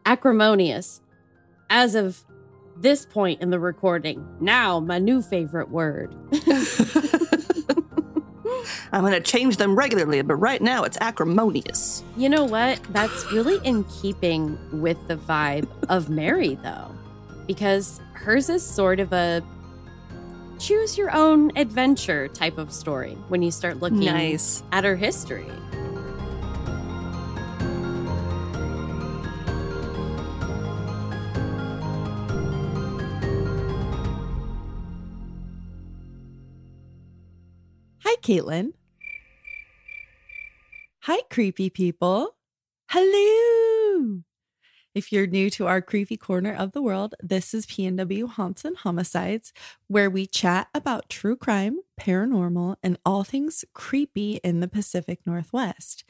Acrimonious. As of this point in the recording, now my new favorite word. I'm going to change them regularly, but right now it's acrimonious. You know what? That's really in keeping with the vibe of Mary, though, because hers is sort of a choose your own adventure type of story when you start looking at her history. Hi, Caitlin. Hi, creepy people. Hello. If you're new to our creepy corner of the world, this is PNW Haunts and Homicides, where we chat about true crime, paranormal, and all things creepy in the Pacific Northwest.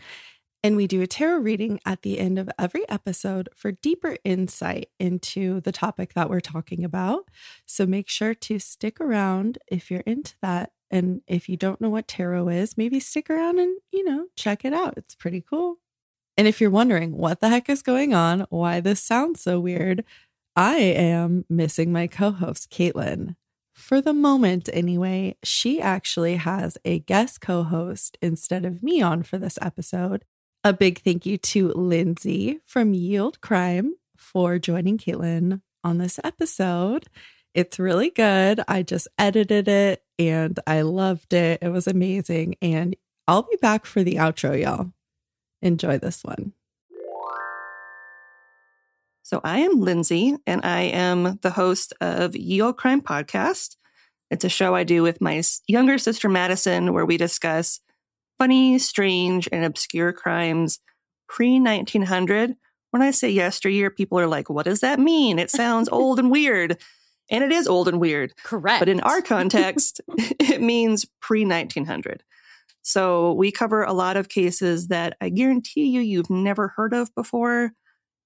And we do a tarot reading at the end of every episode for deeper insight into the topic that we're talking about. So make sure to stick around if you're into that. And if you don't know what tarot is, maybe stick around and, check it out. It's pretty cool. And if you're wondering what the heck is going on, why this sounds so weird, I am missing my co-host, Caitlin. For the moment, anyway, she actually has a guest co-host instead of me on for this episode. A big thank you to Lindsay from Yield Crime for joining Caitlin on this episode. It's really good. I just edited it and I loved it. It was amazing. And I'll be back for the outro, y'all. Enjoy this one. So I am Lindsay, and I am the host of Yield Crime Podcast. It's a show I do with my younger sister, Madison, where we discuss funny, strange, and obscure crimes pre-1900. When I say yesteryear, people are like, what does that mean? It sounds old and weird. And it is old and weird. Correct. But in our context, it means pre-1900. So we cover a lot of cases that I guarantee you've never heard of before.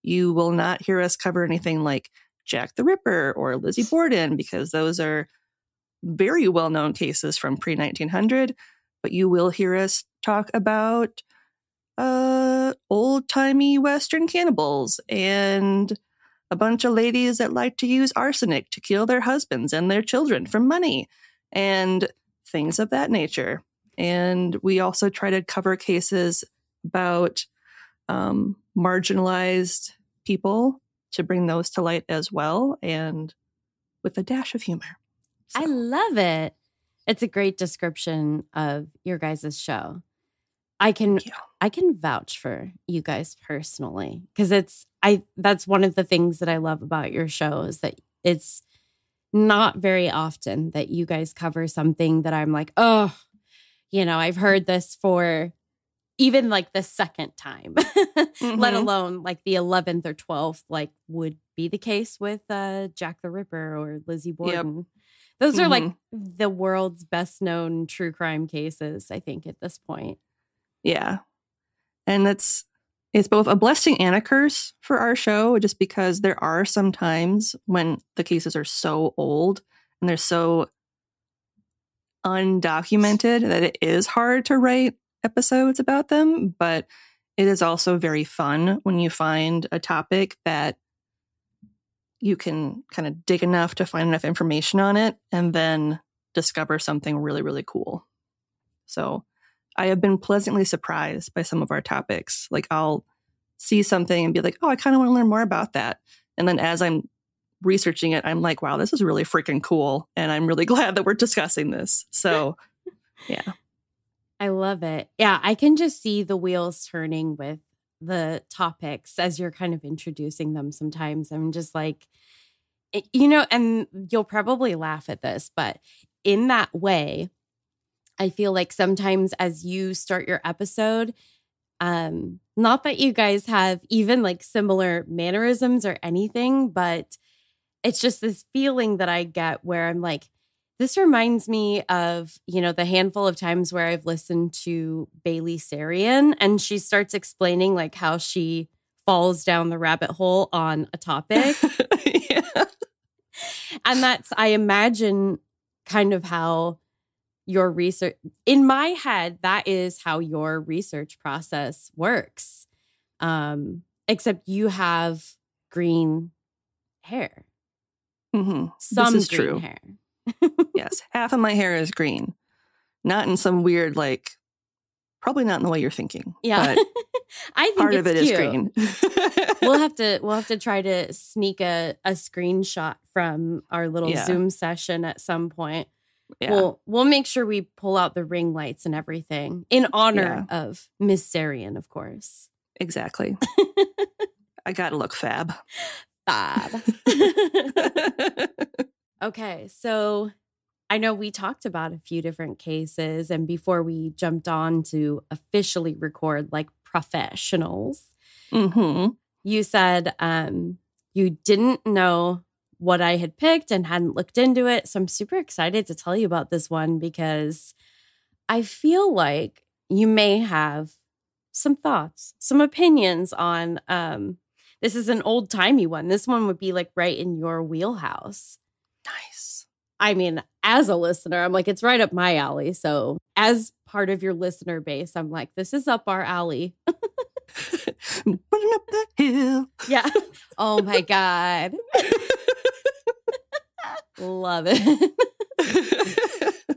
You will not hear us cover anything like Jack the Ripper or Lizzie Borden, because those are very well-known cases from pre-1900. But you will hear us talk about old-timey Western cannibals and a bunch of ladies that like to use arsenic to kill their husbands and their children for money and things of that nature. And we also try to cover cases about marginalized people to bring those to light as well, and with a dash of humor. So. I love it. It's a great description of your guys' show. I can vouch for you guys personally, because that's one of the things that I love about your show is that it's not very often that you guys cover something that I'm like, oh, I've heard this for even like the second time, let alone like the 11th or 12th, like would be the case with Jack the Ripper or Lizzie Borden. Yep. Those are like the world's best known true crime cases, I think, at this point. Yeah. And it's both a blessing and a curse for our show, just because there are some times when the cases are so old and they're so undocumented that it is hard to write episodes about them. But it is also very fun when you find a topic that you can kind of dig enough to find enough information on it and then discover something really, really cool. So I have been pleasantly surprised by some of our topics. Like I'll see something and be like, oh, I kind of want to learn more about that. And then as I'm researching it, I'm like, wow, this is really freaking cool. And I'm really glad that we're discussing this. So, yeah. I love it. Yeah, I can just see the wheels turning with the topics as you're kind of introducing them sometimes. I'm just like, and you'll probably laugh at this, but in that way, I feel like sometimes as you start your episode, not that you guys have even like similar mannerisms or anything, but it's just this feeling that I get where I'm like, this reminds me of, the handful of times where I've listened to Bailey Sarian and she starts explaining like how she falls down the rabbit hole on a topic. Yeah. And that's, I imagine, kind of how your research, in my head, that is how your research process works. Except you have green hair. Mm-hmm. Some this is green true. hair. Yes, half of my hair is green. Not in some weird, like, probably not in the way you're thinking. Yeah. But I think part it's of it cute. is green. We'll have to try to sneak a screenshot from our little Zoom session at some point. Yeah. We'll make sure we pull out the ring lights and everything in honor of Miss Sarian, of course. Exactly. I gotta look fab. Fab. Okay, so I know we talked about a few different cases, and before we jumped on to officially record like professionals, you said you didn't know what I had picked and hadn't looked into it. So I'm super excited to tell you about this one because I feel like you may have some thoughts, some opinions on this is an old-timey one. This one would be like right in your wheelhouse. Nice. I mean, as a listener, I'm like, it's right up my alley. So as part of your listener base, I'm like, this is up our alley. Running up that hill. Yeah. Oh my God. Love it.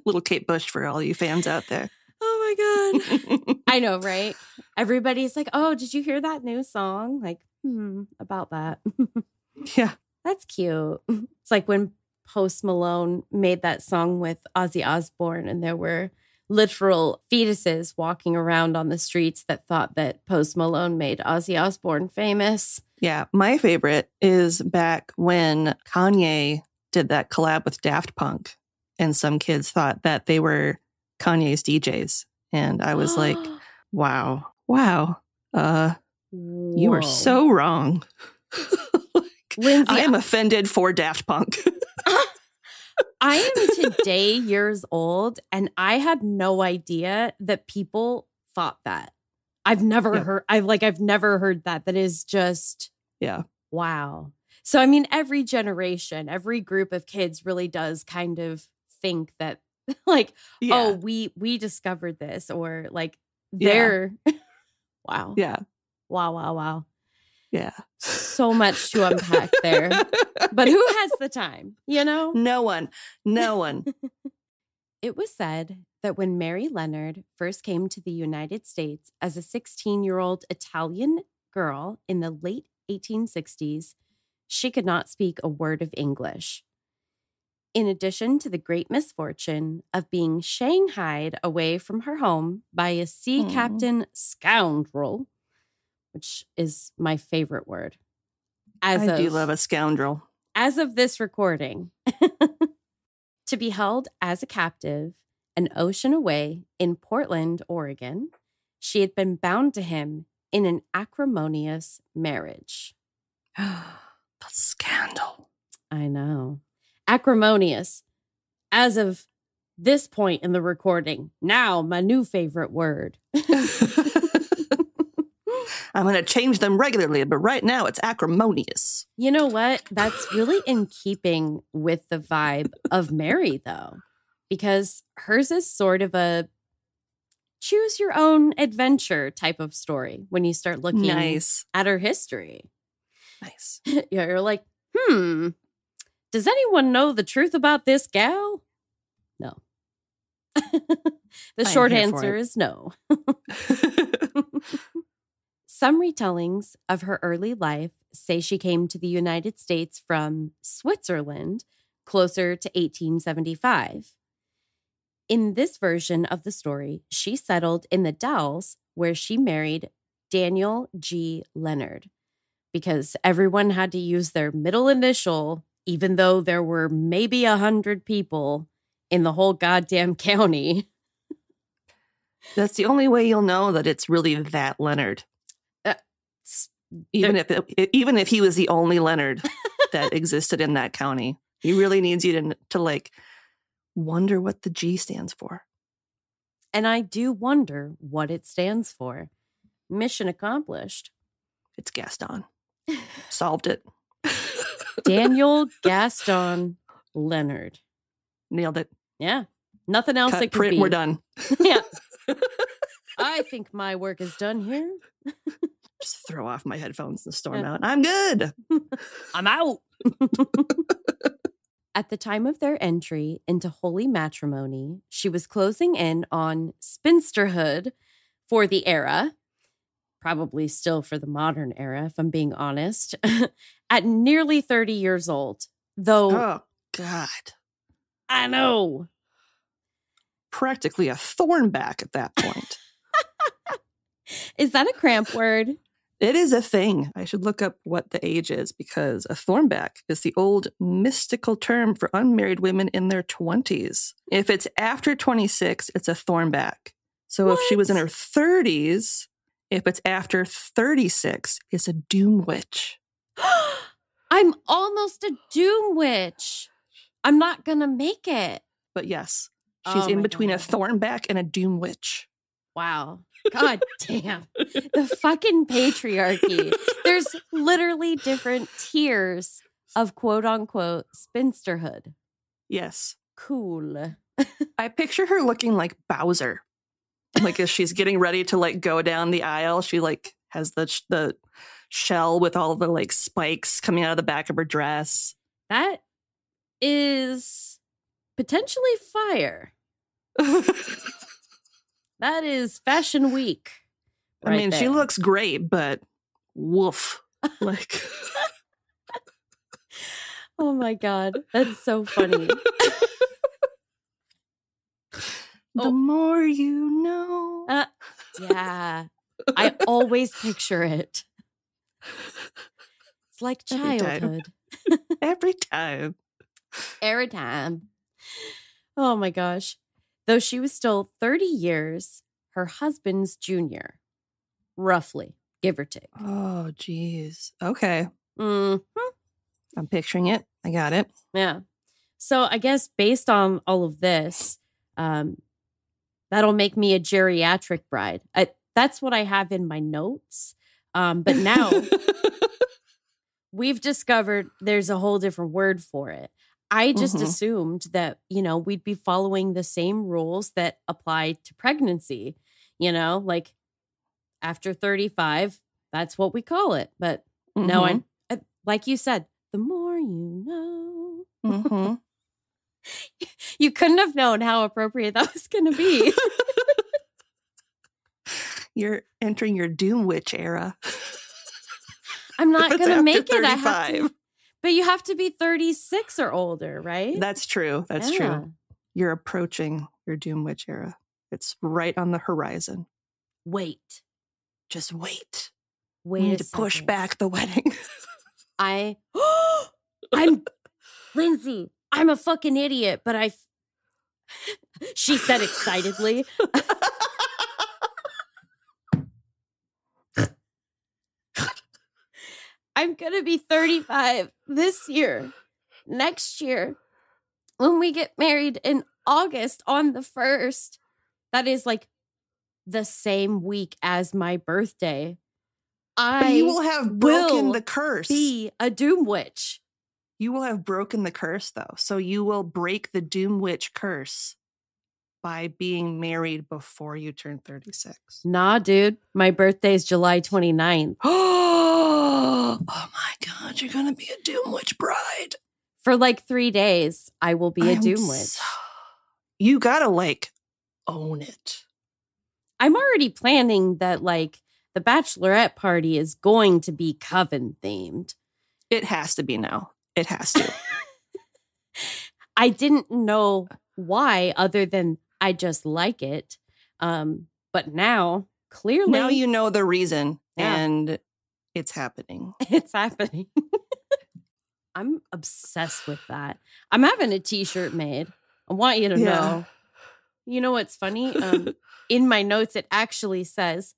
Little Kate Bush for all you fans out there. Oh my God. I know, right? Everybody's like, oh, did you hear that new song? Like, about that. Yeah. That's cute. It's like when Post Malone made that song with Ozzy Osbourne, and there were literal fetuses walking around on the streets that thought that Post Malone made Ozzy Osbourne famous. Yeah. My favorite is back when Kanye did that collab with Daft Punk, and some kids thought that they were Kanye's DJs. And I was like, wow. You are so wrong. Lindsay, I am offended for Daft Punk. I am today years old, and I had no idea that people thought that. I've never heard. I've never heard that. That is just wow. So I mean, every generation, every group of kids really does kind of think that, like, oh, we discovered this, or like they're wow. Yeah. Wow. Yeah. So much to unpack there. But who has the time, you know? No one. It was said that when Mary Leonard first came to the United States as a 16-year-old Italian girl in the late 1860s, she could not speak a word of English. In addition to the great misfortune of being shanghaied away from her home by a sea captain scoundrel, which is my favorite word. I do love a scoundrel. As of this recording, to be held as a captive an ocean away in Portland, Oregon, she had been bound to him in an acrimonious marriage. The scandal. I know. Acrimonious. As of this point in the recording, now my new favorite word. I'm going to change them regularly, but right now it's acrimonious. You know what? That's really in keeping with the vibe of Mary, though, because hers is sort of a choose your own adventure type of story when you start looking at her history. Nice. Yeah, you're like, does anyone know the truth about this gal? No. The short answer is no. Some retellings of her early life say she came to the United States from Switzerland closer to 1875. In this version of the story, she settled in the Dalles, where she married Daniel G. Leonard, because everyone had to use their middle initial, even though there were maybe 100 people in the whole goddamn county. That's the only way you'll know that it's really that Leonard. Even if he was the only Leonard that existed in that county, he really needs you to like wonder what the G stands for. And I do wonder what it stands for. Mission accomplished. It's Gaston. Solved it. Daniel Gaston Leonard. Nailed it. Yeah. Nothing else Cut, it could print, be. We're done. Yeah. I think my work is done here. Just throw off my headphones and storm out. I'm good. I'm out. At the time of their entry into holy matrimony, she was closing in on spinsterhood for the era, probably still for the modern era, if I'm being honest, at nearly 30 years old. Though, oh, God. I know. Practically a thornback at that point. Is that a cramp word? It is a thing. I should look up what the age is because a thornback is the old mystical term for unmarried women in their 20s. If it's after 26, it's a thornback. So if she was in her 30s, if it's after 36, it's a doom witch. I'm almost a doom witch. I'm not going to make it. But yes, she's in between a thornback and a doom witch. Wow. God damn. The fucking patriarchy. There's literally different tiers of quote unquote spinsterhood. Yes. Cool. I picture her looking like Bowser. Like as she's getting ready to like go down the aisle, she like has the shell with all the like spikes coming out of the back of her dress. That is potentially fire. That is fashion week. I mean, she looks great, but woof. Like, oh my God. That's so funny. The more you know. Yeah. I always picture it. It's like childhood. Every time. Every time. Oh my gosh. Though she was still 30 years, her husband's junior. Roughly, give or take. Oh, geez. Okay. Mm-hmm. I'm picturing it. I got it. Yeah. So I guess based on all of this, that'll make me a geriatric bride. That's what I have in my notes. But now we've discovered there's a whole different word for it. I just assumed that, we'd be following the same rules that apply to pregnancy, like after 35, that's what we call it. But no, I like you said, the more you know. Mm-hmm. You couldn't have known how appropriate that was going to be. You're entering your doom witch era. I'm not going to make 35. it. I have to. But you have to be 36 or older, right? That's true. That's true. You're approaching your doom witch era. It's right on the horizon. Wait. Just wait. Wait. We need to push back the wedding. I'm Lindsay. I'm a fucking idiot, but she said excitedly. I'm going to be 35 this year. Next year, when we get married in August on the 1st, that is like the same week as my birthday. But you will have broken the curse. Be a doom witch. You will have broken the curse, though. So you will break the doom witch curse by being married before you turn 36. Nah, dude. My birthday is July 29th. Oh my God. You're going to be a doom witch bride. For like 3 days, I will be a doom witch. You got to own it. I'm already planning that the bachelorette party is going to be coven themed. It has to be now. It has to. I didn't know why other than I just like it. But now, clearly. Now you know the reason and it's happening. It's happening. I'm obsessed with that. I'm having a t-shirt made. I want you to know. You know what's funny? In my notes, it actually says,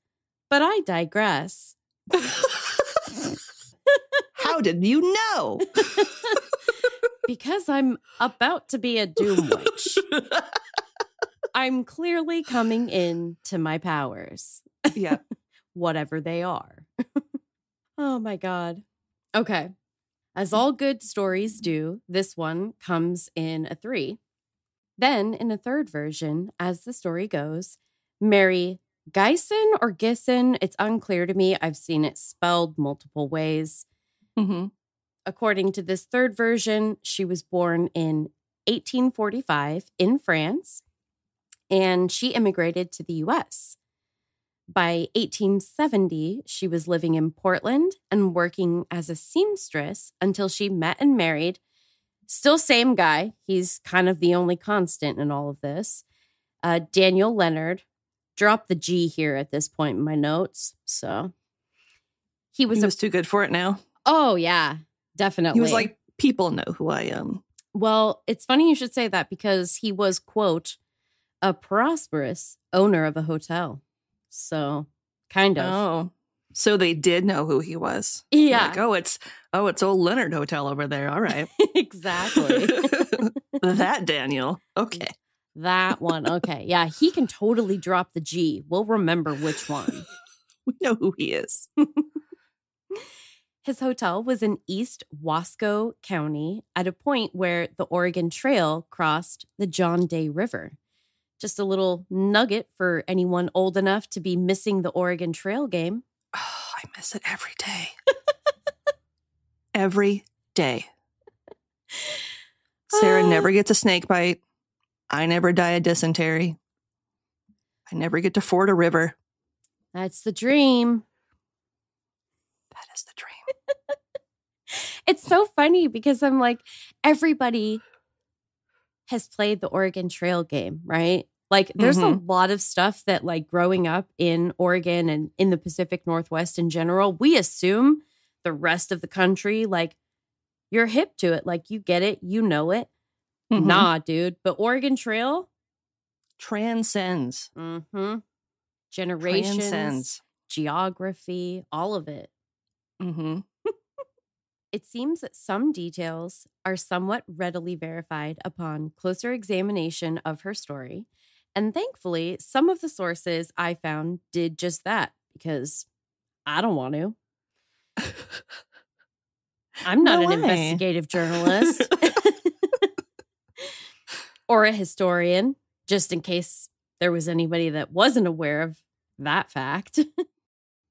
but I digress. How did you know? Because I'm about to be a doom witch. I'm clearly coming in to my powers. Yeah. Whatever they are. Oh my God. Okay. As all good stories do, this one comes in a 3. Then, in a third version, as the story goes, Mary Geisen or Gissen, it's unclear to me. I've seen it spelled multiple ways. Mm-hmm. According to this third version, she was born in 1845 in France, and she immigrated to the U.S. By 1870, she was living in Portland and working as a seamstress until she met and married. Still same guy. He's kind of the only constant in all of this. Daniel Leonard. Drop the G here at this point in my notes. So he was too good for it now. Oh, yeah, definitely. He was like, people know who I am. Well, it's funny you should say that because he was, quote, a prosperous owner of a hotel. So kind of. Oh, so they did know who he was. Yeah. Like, it's old Leonard Hotel over there. All right. Exactly. That Daniel. Okay. That one. Okay. Yeah, he can totally drop the G. We'll remember which one. We know who he is. His hotel was in East Wasco County at a point where the Oregon Trail crossed the John Day River. Just a little nugget for anyone old enough to be missing the Oregon Trail game. Oh, I miss it every day. Every day. Sarah never gets a snake bite. I never die of dysentery. I never get to ford a river. That's the dream. That is the dream. It's so funny because I'm like, everybody has played the Oregon Trail game, right? Like there's a lot of stuff that like growing up in Oregon and in the Pacific Northwest in general, we assume the rest of the country, like you're hip to it. Like you get it, you know it. Mm-hmm. Nah, dude. But Oregon Trail transcends. Mm-hmm. Generations, transcends. Geography, all of it. Mm-hmm. It seems that some details are somewhat readily verified upon closer examination of her story. And thankfully, some of the sources I found did just that because I don't want to. I'm not an investigative journalist or a historian, just in case there was anybody that wasn't aware of that fact.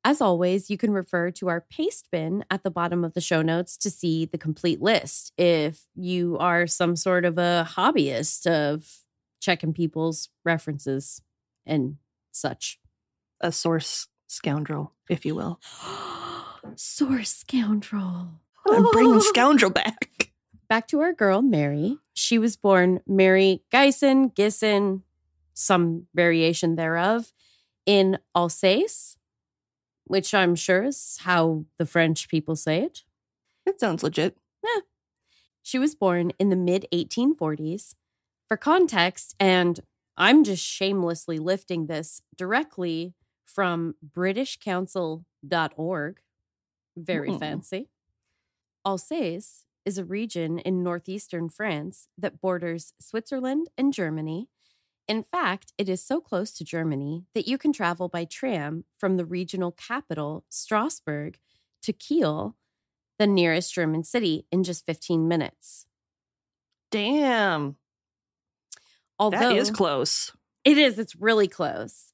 As always, you can refer to our paste bin at the bottom of the show notes to see the complete list. If you are some sort of a hobbyist of checking people's references and such. A source scoundrel, if you will. Source scoundrel. I'm bringing scoundrel back. Back to our girl, Mary. She was born Mary Geisen, Gissen, some variation thereof, in Alsace, which I'm sure is how the French people say it. It sounds legit. Yeah. She was born in the mid-1840s. For context, and I'm just shamelessly lifting this directly from britishcouncil.org. Very fancy. Alsace is a region in northeastern France that borders Switzerland and Germany. In fact, it is so close to Germany that you can travel by tram from the regional capital, Strasbourg, to Kiel, the nearest German city, in just 15 minutes. Damn. Although, that is close. It is. It's really close.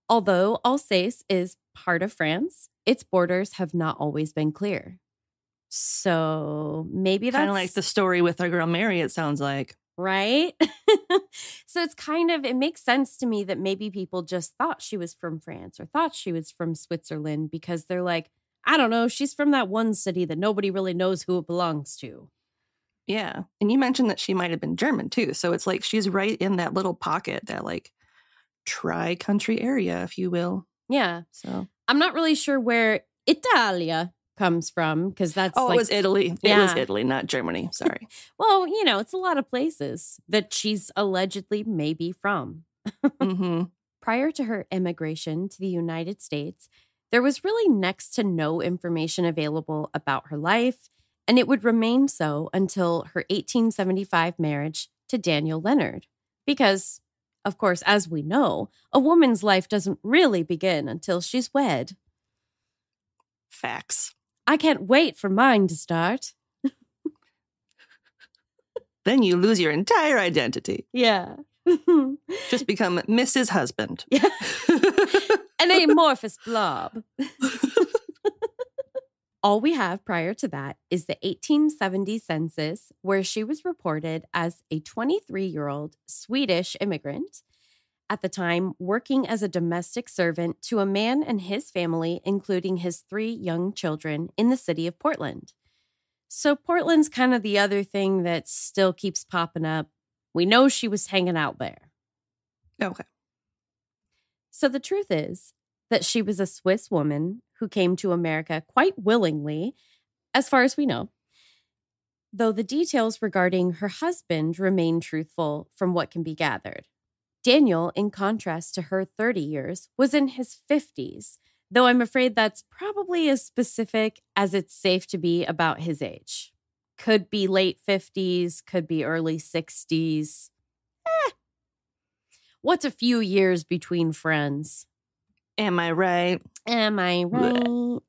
Although Alsace is part of France, its borders have not always been clear. So maybe that's... kind of like the story with our girl Mary, it sounds like. Right? So it's kind of, it makes sense to me that maybe people just thought she was from France or thought she was from Switzerland because they're like, I don't know, she's from that one city that nobody really knows who it belongs to. Yeah. And you mentioned that she might have been German too. So it's like she's right in that little pocket, that like tri-country area, if you will. Yeah. So I'm not really sure where Italia comes from because that's it was Italy. Yeah. It was Italy, not Germany. Sorry. Well, you know, it's a lot of places that she's allegedly maybe from. Mm-hmm. Prior to her immigration to the United States, there was really next to no information available about her life, and it would remain so until her 1875 marriage to Daniel Leonard. Because, of course, as we know, a woman's life doesn't really begin until she's wed. Facts. I can't wait for mine to start. Then you lose your entire identity. Yeah. Just become Mrs. Husband. Yeah. An amorphous blob. All we have prior to that is the 1870 census, where she was reported as a 23-year-old Swedish immigrant, at the time working as a domestic servant to a man and his family, including his 3 young children, in the city of Portland. So Portland's kind of the other thing that still keeps popping up. We know she was hanging out there. Okay. So the truth is that she was a Swiss woman who came to America quite willingly, as far as we know, though the details regarding her husband remain truthful from what can be gathered. Daniel, in contrast to her 30 years, was in his 50s, though I'm afraid that's probably as specific as it's safe to be about his age. Could be late 50s, could be early 60s. What's a few years between friends? Am I right? Am I right? Blech.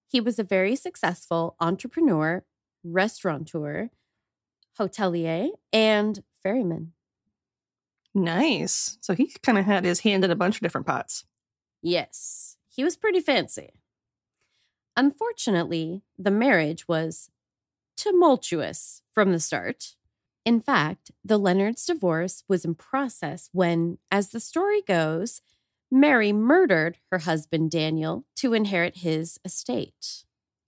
He was a very successful entrepreneur, restaurateur, hotelier, and ferryman. Nice. So he kind of had his hand in a bunch of different pots. Yes, he was pretty fancy. Unfortunately, the marriage was tumultuous from the start. In fact, the Leonards' divorce was in process when, as the story goes, Mary murdered her husband Daniel to inherit his estate.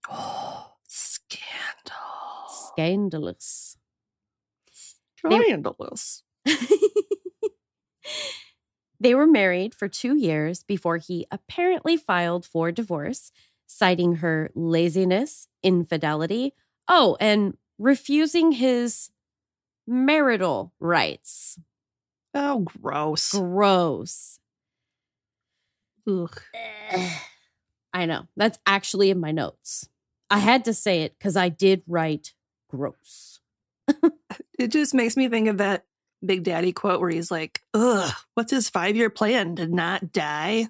Oh, scandal. Scandalous. Scandalous. They were married for 2 years before he apparently filed for divorce, citing her laziness, infidelity, and refusing his marital rights. Oh, gross. Gross. Ugh. I know. That's actually in my notes. I had to say it because I did write gross. It just makes me think of that Big Daddy quote where he's like, ugh, what's his 5-year plan? To not die?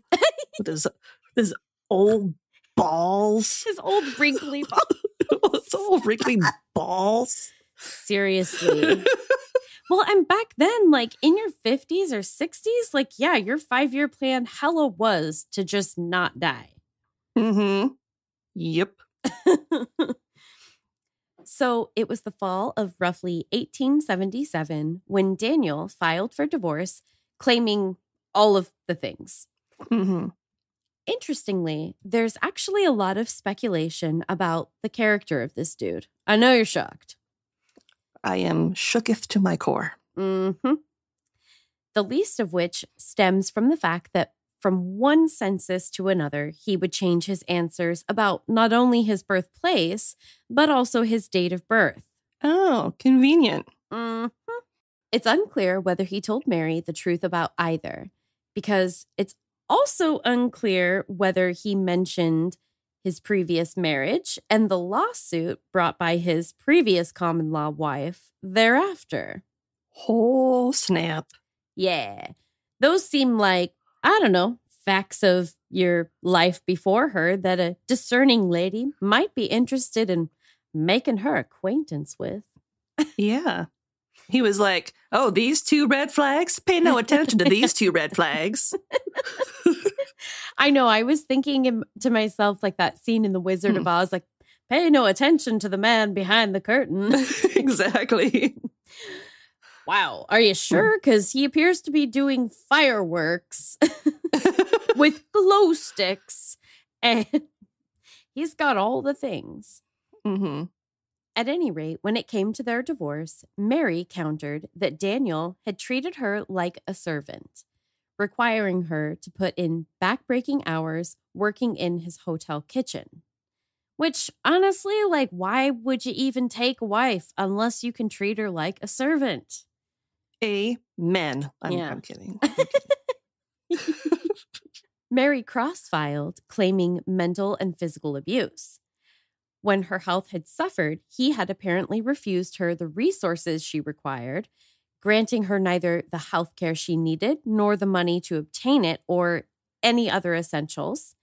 With his old balls. His old wrinkly balls. His old wrinkly balls. Seriously. Well, and back then, like in your 50s or 60s, like, yeah, your 5-year plan hella was to just not die. Mm-hmm. Yep. So it was the fall of roughly 1877 when Daniel filed for divorce, claiming all of the things. Mm-hmm. Interestingly, there's actually a lot of speculation about the character of this dude. I know you're shocked. I am shooketh to my core. Mm-hmm. The least of which stems from the fact that from one census to another, he would change his answers about not only his birthplace, but also his date of birth. Oh, convenient. Mm-hmm. It's unclear whether he told Mary the truth about either, because it's also unclear whether he mentioned his previous marriage and the lawsuit brought by his previous common law wife thereafter. Oh, snap. Yeah. Those seem like, I don't know, facts of your life before her that a discerning lady might be interested in making her acquaintance with. Yeah. He was like, oh, these 2 red flags? Pay no attention to these 2 red flags. I know. I was thinking to myself, like that scene in The Wizard of Oz, like, pay no attention to the man behind the curtain. Exactly. Wow. Are you sure? Because he appears to be doing fireworks with glow sticks. And he's got all the things. Mm-hmm. At any rate, when it came to their divorce, Mary countered that Daniel had treated her like a servant, requiring her to put in backbreaking hours working in his hotel kitchen. Which, honestly, like, why would you even take a wife unless you can treat her like a servant? Amen. I'm kidding. I'm kidding. Mary cross-filed, claiming mental and physical abuse. When her health had suffered, he had apparently refused her the resources she required, granting her neither the health care she needed nor the money to obtain it or any other essentials.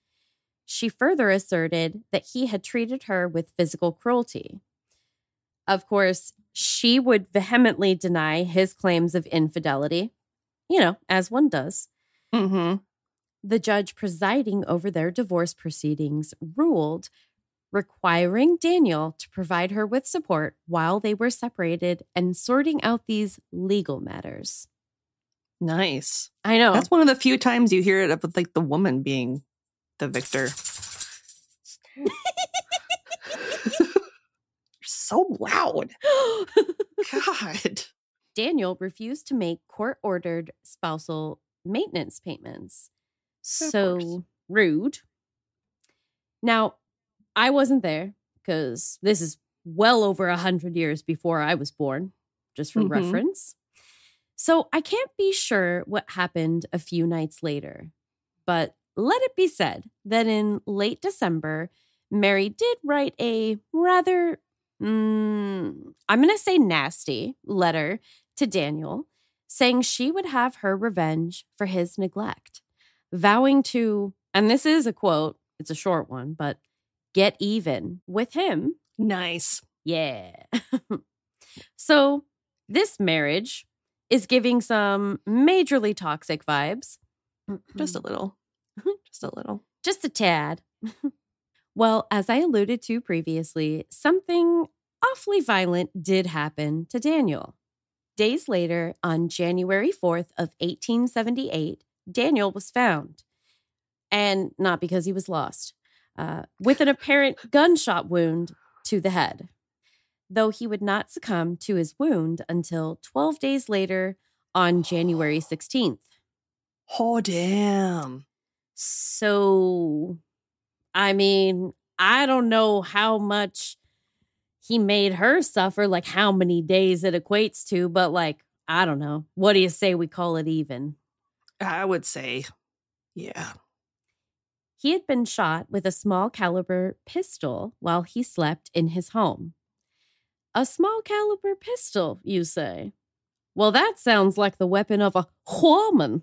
She further asserted that he had treated her with physical cruelty. Of course, she would vehemently deny his claims of infidelity. as one does. Mm-hmm. The judge presiding over their divorce proceedings ruled requiring Daniel to provide her with support while they were separated and sorting out these legal matters. Nice. I know. That's one of the few times you hear it of like the woman being the victor. You're so loud. God. Daniel refused to make court-ordered spousal maintenance payments. So rude. Now, I wasn't there because this is well over 100 years before I was born, just for reference. So I can't be sure what happened a few nights later. But let it be said that in late December, Mary did write a rather, I'm going to say nasty letter to Daniel, saying she would have her revenge for his neglect, vowing to, and this is a quote, it's a short one, but get even with him. Nice. Yeah. So this marriage is giving some majorly toxic vibes. Just a little. Just a little. Just a tad. Well, as I alluded to previously, something awfully violent did happen to Daniel. Days later, on January 4th of 1878, Daniel was found. And not because he was lost. With an apparent gunshot wound to the head, though he would not succumb to his wound until 12 days later on January 16th. Oh, damn. So, I mean, I don't know how much he made her suffer, like how many days it equates to, but like, I don't know. What do you say we call it even? I would say, yeah. He had been shot with a small caliber pistol while he slept in his home. A small caliber pistol, you say? Well, that sounds like the weapon of a woman.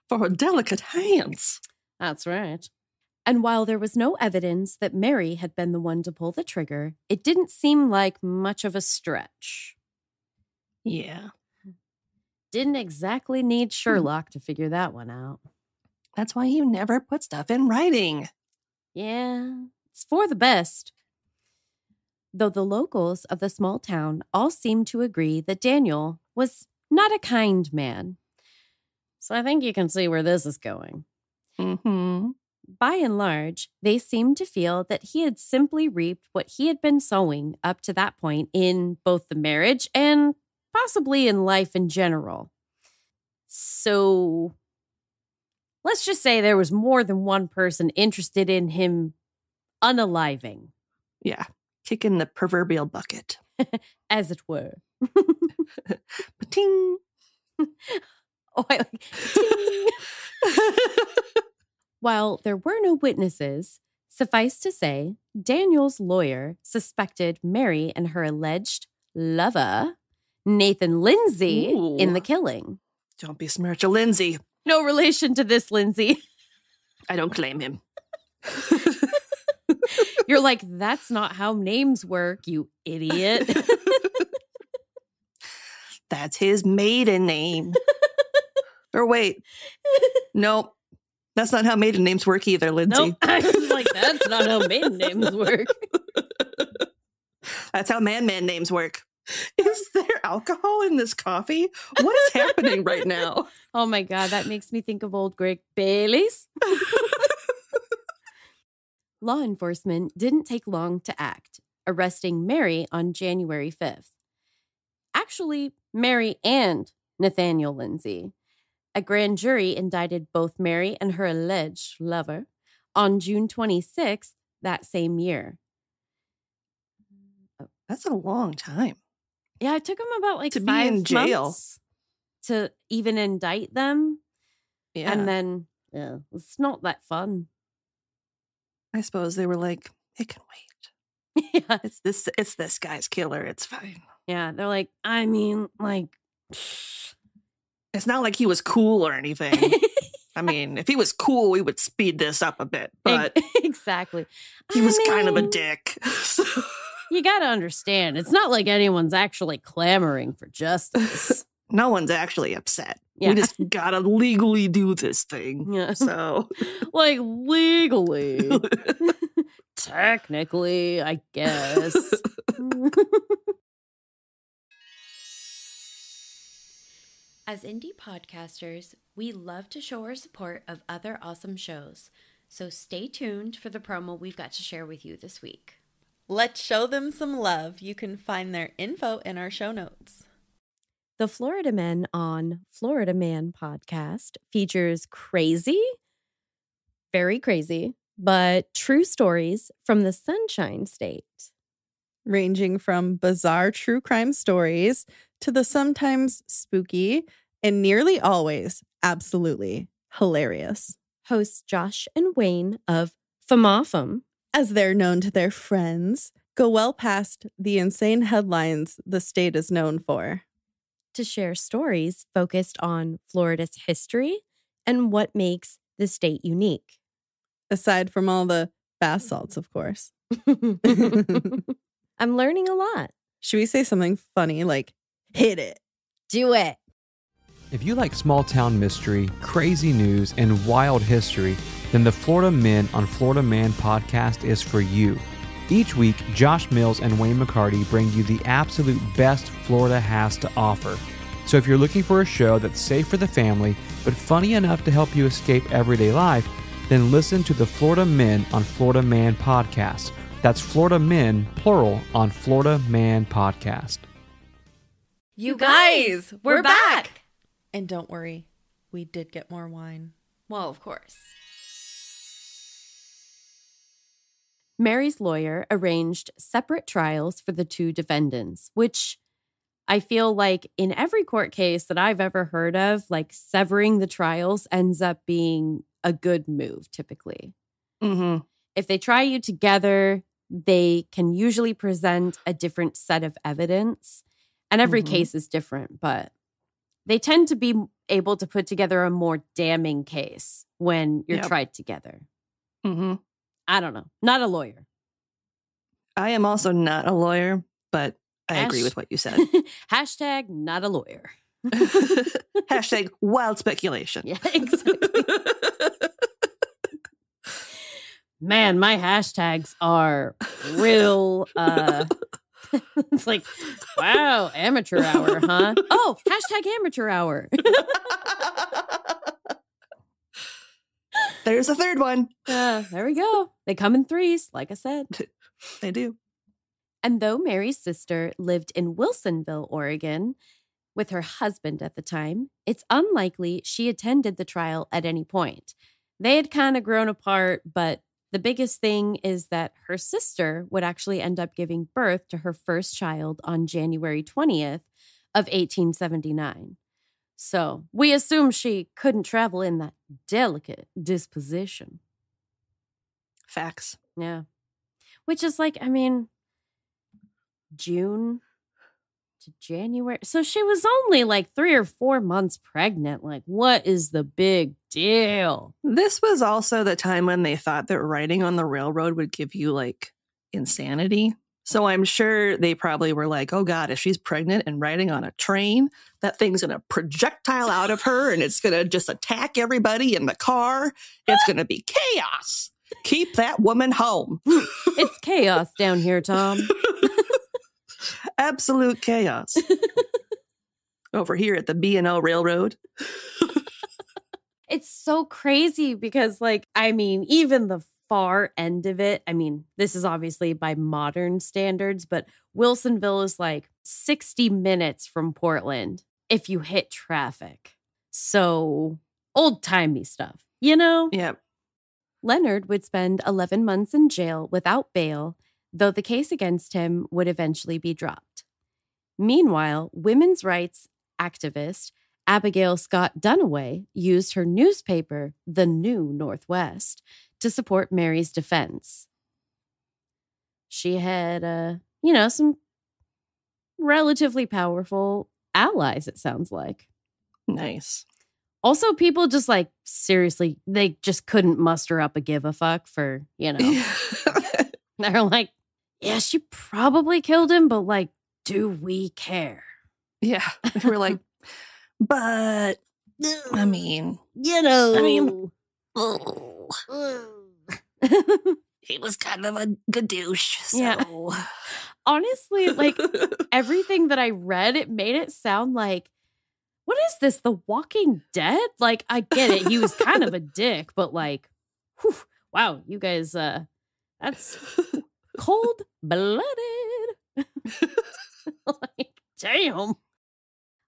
For her delicate hands. That's right. And while there was no evidence that Mary had been the one to pull the trigger, it didn't seem like much of a stretch. Yeah. Didn't exactly need Sherlock to figure that one out. That's why you never put stuff in writing. Yeah, it's for the best. Though the locals of the small town all seemed to agree that Daniel was not a kind man. So I think you can see where this is going. Mm-hmm. By and large, they seemed to feel that he had simply reaped what he had been sowing up to that point in both the marriage and possibly in life in general. So let's just say there was more than one person interested in him unaliving. Yeah. Kick in the proverbial bucket. As it were. Ting. Oh, I like ting. While there were no witnesses, suffice to say, Daniel's lawyer suspected Mary and her alleged lover, Nathan Lindsay, in the killing. Don't besmirch a Lindsay. No relation to this Lindsay. I don't claim him. You're like, that's not how names work, you idiot. That's his maiden name. Or wait. Nope. That's not how maiden names work either, Lindsay. Nope. I was like, that's not how maiden names work. That's how man names work. Is there alcohol in this coffee? What is happening right now? Oh my God, that makes me think of old Greg Bailey's. Law enforcement didn't take long to act, arresting Mary on January 5th. Actually, Mary and Nathaniel Lindsay. A grand jury indicted both Mary and her alleged lover on June 26th that same year. That's a long time. Yeah, it took them about like to 5 be in jail months to even indict them. Yeah. And then, it's not that fun. I suppose they were like, it can wait. Yeah. It's this guy's killer. It's fine. Yeah, they're like, I mean, like... It's not like he was cool or anything. I mean, if he was cool, we would speed this up a bit. But exactly. He was kind of a dick. So. You got to understand, it's not like anyone's actually clamoring for justice. no one's actually upset. Yeah. We just gotta legally do this thing. Yeah. So, like, legally. Technically, I guess. As indie podcasters, we love to show our support of other awesome shows. So stay tuned for the promo we've got to share with you this week. Let's show them some love. You can find their info in our show notes. The Florida Men on Florida Man podcast features crazy, very crazy, but true stories from the Sunshine State. Ranging from bizarre true crime stories to the sometimes spooky and nearly always absolutely hilarious. Hosts Josh and Wayne of FMOFM, as they're known to their friends, go well past the insane headlines the state is known for, to share stories focused on Florida's history and what makes the state unique. Aside from all the bath salts, of course. I'm learning a lot. Should we say something funny like, hit it? Do it. If you like small town mystery, crazy news, and wild history, then the Florida Men on Florida Man podcast is for you. Each week, Josh Mills and Wayne McCarty bring you the absolute best Florida has to offer. So if you're looking for a show that's safe for the family, but funny enough to help you escape everyday life, then listen to the Florida Men on Florida Man podcast. That's Florida Men, plural, on Florida Man podcast. You guys, we're back. And don't worry, we did get more wine. Well, of course. Mary's lawyer arranged separate trials for the two defendants, which I feel like in every court case that I've ever heard of, like severing the trials ends up being a good move typically. mm-hmm. If they try you together, they can usually present a different set of evidence. And every case is different, but they tend to be able to put together a more damning case when you're tried together. Mm-hmm. I don't know. Not a lawyer. I am also not a lawyer, but I agree with what you said. Hashtag not a lawyer. Hashtag wild speculation. Yeah, exactly. Man, my hashtags are real. It's like, wow, amateur hour, huh? Oh, hashtag amateur hour. There's a third one. There we go. They come in threes, like I said. They do. And though Mary's sister lived in Wilsonville, Oregon, with her husband at the time, it's unlikely she attended the trial at any point. They had kind of grown apart, but the biggest thing is that her sister would actually end up giving birth to her first child on January 20th of 1879. So we assume she couldn't travel in that delicate disposition. Facts. Yeah. Which is like, I mean, June to January. So she was only like 3 or 4 months pregnant. Like, what is the big deal? This was also the time when they thought that riding on the railroad would give you like insanity. So I'm sure they probably were like, oh God, if she's pregnant and riding on a train, that thing's going to projectile out of her and it's going to just attack everybody in the car. It's going to be chaos. Keep that woman home. It's chaos down here, Tom. Absolute chaos. Over here at the B&O Railroad. It's so crazy because, like, I mean, even the far end of it, I mean, this is obviously by modern standards, but Wilsonville is like 60 minutes from Portland if you hit traffic. So old-timey stuff, you know? Yep. Leonard would spend 11 months in jail without bail, though the case against him would eventually be dropped. Meanwhile, women's rights activist Abigail Scott Duniway used her newspaper, The New Northwest, to support Mary's defense. She had, some relatively powerful allies, it sounds like. Nice. Also, people just like, seriously, they just couldn't muster up a give a fuck for, They're like, yeah, she probably killed him, but like, do we care? Yeah. We're like, But, I mean... he was kind of a gadoosh, so... Yeah. Honestly, like, everything that I read, it made it sound like, what is this, The Walking Dead? Like, I get it, he was kind of a dick, but like, whew, wow, you guys, that's cold-blooded. Like, damn.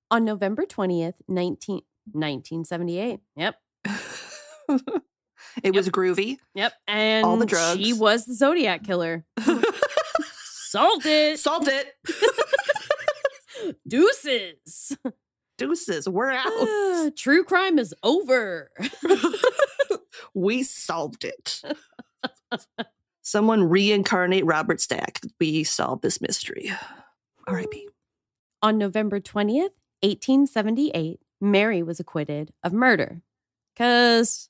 On November 20th, 1978. Yep. It was groovy. Yep. And all the drugs. She was the Zodiac killer. Solved it. Solved it. Deuces. Deuces. We're out. True crime is over. We solved it. Someone reincarnate Robert Stack. We solved this mystery. R.I.P. On November 20th, 1878, Mary was acquitted of murder. Because,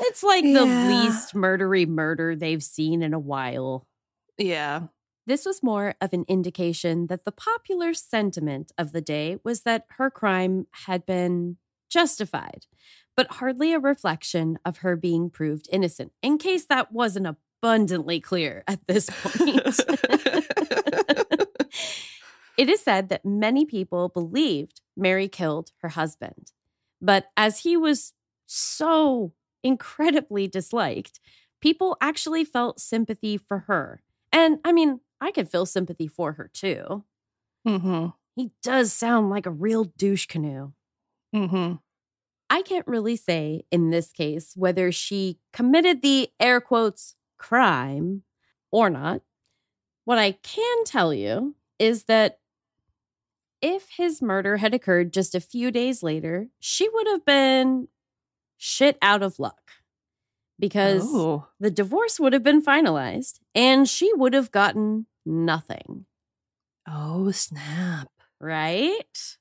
it's like the least murdery murder they've seen in a while. Yeah. This was more of an indication that the popular sentiment of the day was that her crime had been justified, but hardly a reflection of her being proved innocent, in case that wasn't abundantly clear at this point. It is said that many people believed Mary killed her husband, but as he was so incredibly disliked, people actually felt sympathy for her. And I mean, I could feel sympathy for her too. Mm-hmm. He does sound like a real douche canoe. Mm-hmm. I can't really say in this case whether she committed the air quotes crime or not. What I can tell you is that if his murder had occurred just a few days later, she would have been shit out of luck because the divorce would have been finalized and she would have gotten nothing. Oh, snap. Right?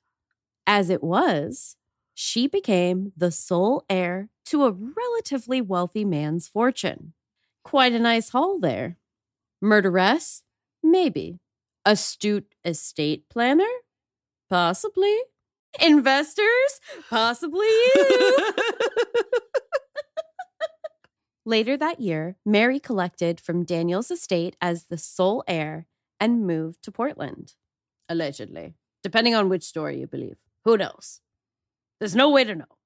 As it was, she became the sole heir to a relatively wealthy man's fortune. Quite a nice haul there. Murderess? Maybe. Astute estate planner? Possibly. Investors? Possibly you. Later that year, Mary collected from Daniel's estate as the sole heir and moved to Portland. Allegedly. Depending on which story you believe. Who knows? There's no way to know.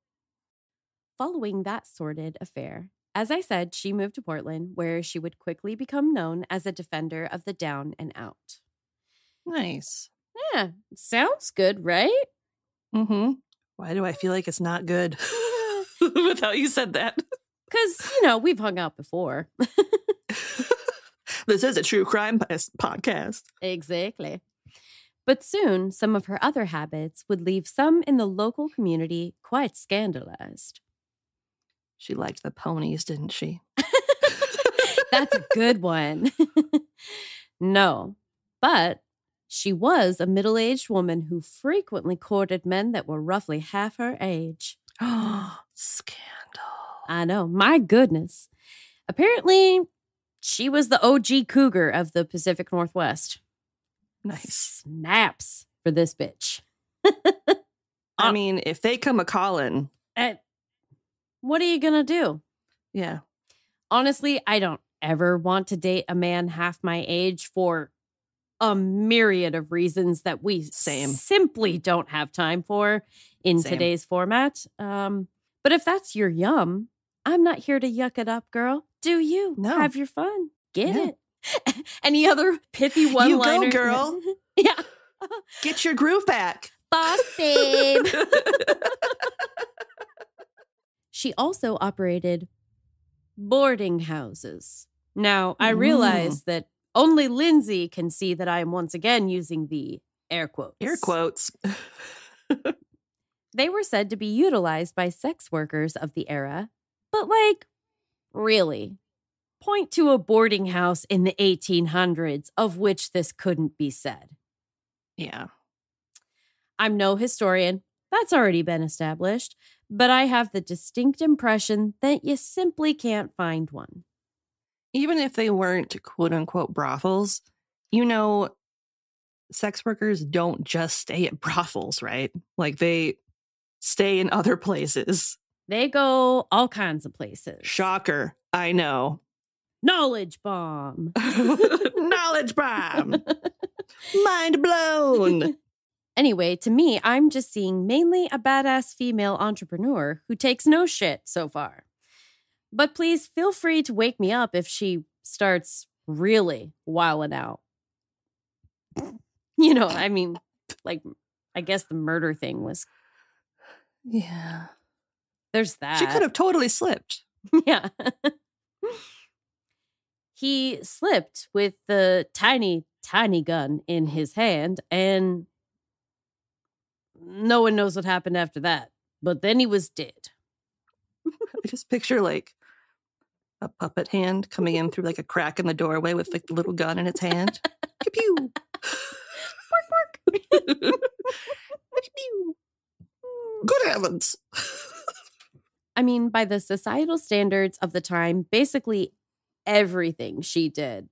Following that sordid affair, as I said, she moved to Portland, where she would quickly become known as a defender of the down and out. Nice. Yeah, sounds good, right? Mm-hmm. Why do I feel like it's not good with how you said that? Because, we've hung out before. This is a true crime podcast. Exactly. But soon, some of her other habits would leave some in the local community quite scandalized. She liked the ponies, didn't she? That's a good one. No, but she was a middle-aged woman who frequently courted men that were roughly half her age. Scandal. I know. My goodness. Apparently, she was the OG cougar of the Pacific Northwest. Nice. Snaps for this bitch. I mean, if they come a-calling. What are you going to do? Yeah. Honestly, I don't ever want to date a man half my age for a myriad of reasons that we simply don't have time for in today's format. But if that's your yum, I'm not here to yuck it up, girl. Do you? No. Have your fun. Get it. Any other pithy one-liner? You go, girl. Yeah. Get your groove back. Boss babe. She also operated boarding houses. Now, I realize that only Lindsay can see that I am once again using the air quotes. Air quotes. They were said to be utilized by sex workers of the era, but really, point to a boarding house in the 1800s of which this couldn't be said. Yeah. I'm no historian. That's already been established. But I have the distinct impression that you simply can't find one. Even if they weren't quote-unquote brothels, sex workers don't just stay at brothels, right? Like they stay in other places. They go all kinds of places. Shocker. I know. Knowledge bomb. Knowledge bomb. Mind blown. Anyway, to me, I'm just seeing mainly a badass female entrepreneur who takes no shit so far. But please feel free to wake me up if she starts really wilding out. You know, I mean, like, I guess the murder thing was... Yeah. There's that. She could have totally slipped. Yeah. He slipped with the tiny, tiny gun in his hand, and no one knows what happened after that. But then he was dead. I just picture like a puppet hand coming in through like a crack in the doorway with like the little gun in its hand. Pew. Bark, bark. Pew. Good heavens. I mean, by the societal standards of the time, basically everything she did,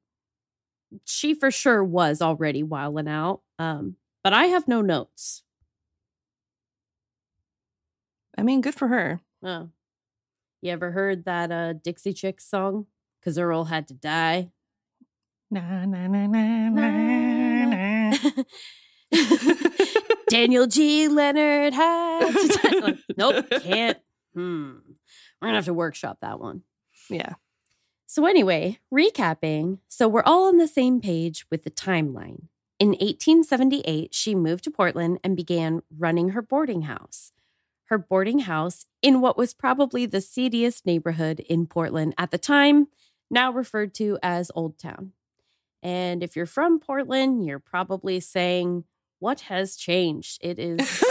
she for sure was already wilding out. But I have no notes. I mean, good for her. Oh. You ever heard that Dixie Chicks song? 'Cause Earl had to die. Na, na, na, na, na, na. Daniel G. Leonard had to die. Like, nope, can't. We're gonna have to workshop that one. Yeah. So anyway, recapping. So we're all on the same page with the timeline. In 1878, she moved to Portland and began running her boarding house. Her boarding house in what was probably the seediest neighborhood in Portland at the time, now referred to as Old Town. And if you're from Portland, you're probably saying, what has changed? It is...